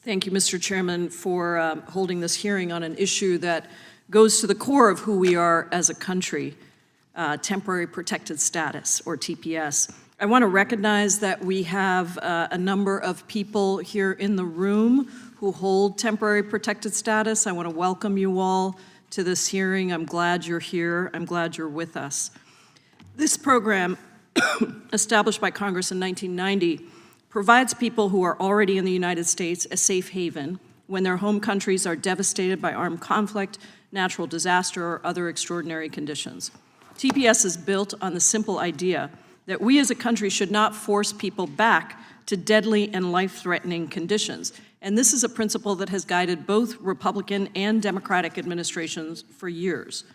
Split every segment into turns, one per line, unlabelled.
Thank you, Mr. Chairman, for holding this hearing on an issue that goes to the core of who we are as a country, temporary protected status, or TPS. I want to recognize that we have a number of people here in the room who hold temporary protected status. I want to welcome you all to this hearing. I'm glad you're here. I'm glad you're with us. This program, established by Congress in 1990, provides people who are already in the United States a safe haven when their home countries are devastated by armed conflict, natural disaster, or other extraordinary conditions. TPS is built on the simple idea that we as a country should not force people back to deadly and life-threatening conditions. And this is a principle that has guided both Republican and Democratic administrations for years.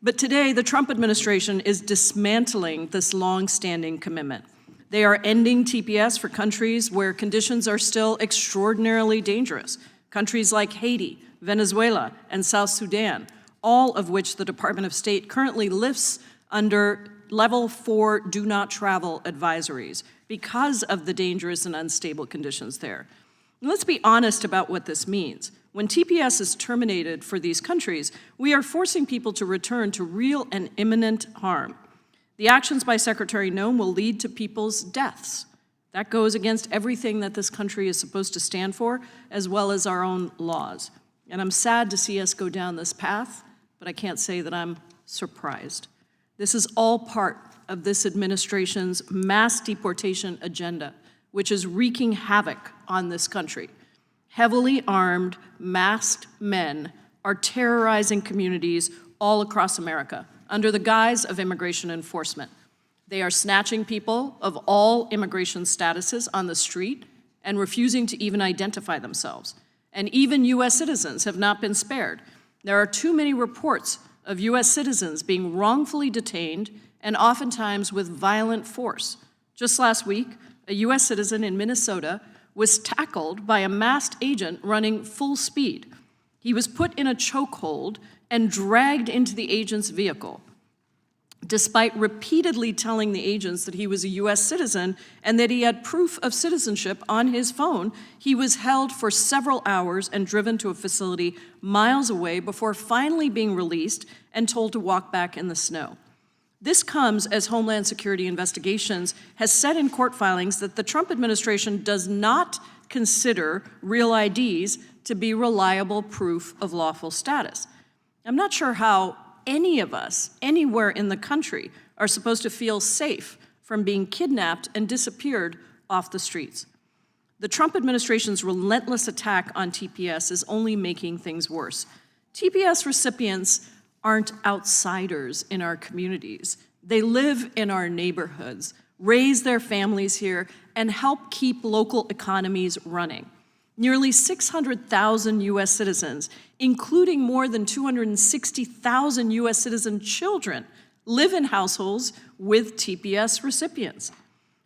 But today, the Trump administration is dismantling this long-standing commitment. They are ending TPS for countries where conditions are still extraordinarily dangerous, countries like Haiti, Venezuela, and South Sudan, all of which the Department of State currently lifts under level 4 do not travel advisories because of the dangerous and unstable conditions there. And let's be honest about what this means. When TPS is terminated for these countries, we are forcing people to return to real and imminent harm. The actions by Secretary Noem will lead to people's deaths. That goes against everything that this country is supposed to stand for, as well as our own laws. And I'm sad to see us go down this path, but I can't say that I'm surprised. This is all part of this administration's mass deportation agenda, which is wreaking havoc on this country. Heavily armed, masked men are terrorizing communities all across America under the guise of immigration enforcement. They are snatching people of all immigration statuses on the street and refusing to even identify themselves. And even U.S. citizens have not been spared. There are too many reports of U.S. citizens being wrongfully detained and oftentimes with violent force. Just last week, a U.S. citizen in Minnesota was tackled by a masked agent running full speed. He was put in a chokehold and dragged into the agent's vehicle. Despite repeatedly telling the agents that he was a U.S. citizen and that he had proof of citizenship on his phone, he was held for several hours and driven to a facility miles away before finally being released and told to walk back in the snow. This comes as Homeland Security Investigations has said in court filings that the Trump administration does not consider real IDs to be reliable proof of lawful status. I'm not sure how any of us, anywhere in the country, are supposed to feel safe from being kidnapped and disappeared off the streets. The Trump administration's relentless attack on TPS is only making things worse. TPS recipients aren't outsiders in our communities. They live in our neighborhoods, raise their families here, and help keep local economies running. Nearly 600,000 U.S. citizens, including more than 260,000 U.S. citizen children, live in households with TPS recipients.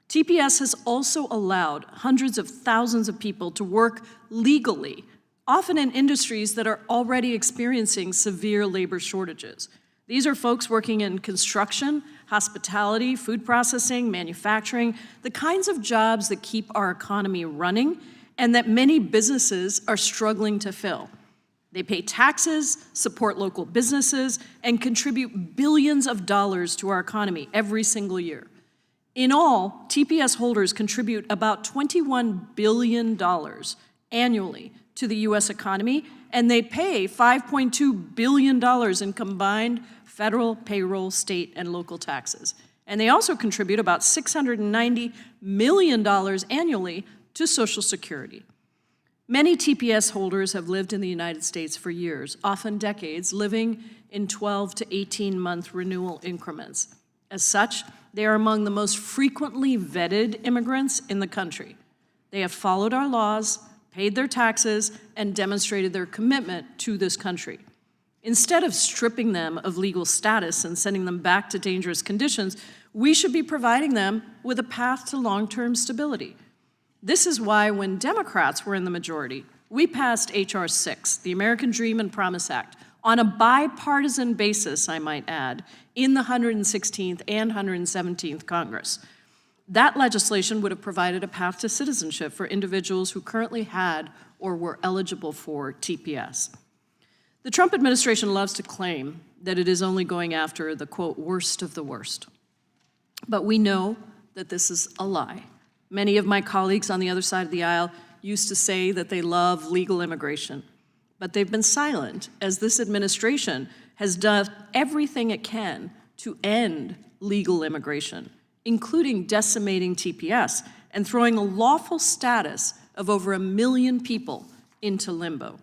TPS has also allowed hundreds of thousands of people to work legally, often in industries that are already experiencing severe labor shortages. These are folks working in construction, hospitality, food processing, manufacturing, the kinds of jobs that keep our economy running and that many businesses are struggling to fill. They pay taxes, support local businesses, and contribute billions of dollars to our economy every single year. In all, TPS holders contribute about $21 billion annually to the U.S. economy, and they pay $5.2 billion in combined federal, payroll, state, and local taxes. And they also contribute about $690 million annually to Social Security. Many TPS holders have lived in the United States for years, often decades, living in 12 to 18-month renewal increments. As such, they are among the most frequently vetted immigrants in the country. They have followed our laws, paid their taxes, and demonstrated their commitment to this country. Instead of stripping them of legal status and sending them back to dangerous conditions, we should be providing them with a path to long-term stability. This is why when Democrats were in the majority, we passed H.R. 6, the American Dream and Promise Act, on a bipartisan basis, I might add, in the 116th and 117th Congress. That legislation would have provided a path to citizenship for individuals who currently had or were eligible for TPS. The Trump administration loves to claim that it is only going after the, quote, worst of the worst. But we know that this is a lie. Many of my colleagues on the other side of the aisle used to say that they love legal immigration, but they've been silent as this administration has done everything it can to end legal immigration, including decimating TPS and throwing a lawful status of over 1 million people into limbo.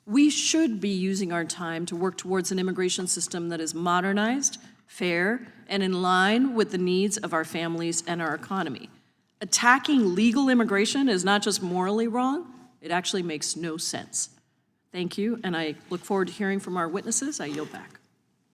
We should be using our time to work towards an immigration system that is modernized, fair, and in line with the needs of our families and our economy. Attacking legal immigration is not just morally wrong, it actually makes no sense. Thank you, and I look forward to hearing from our witnesses. I yield back.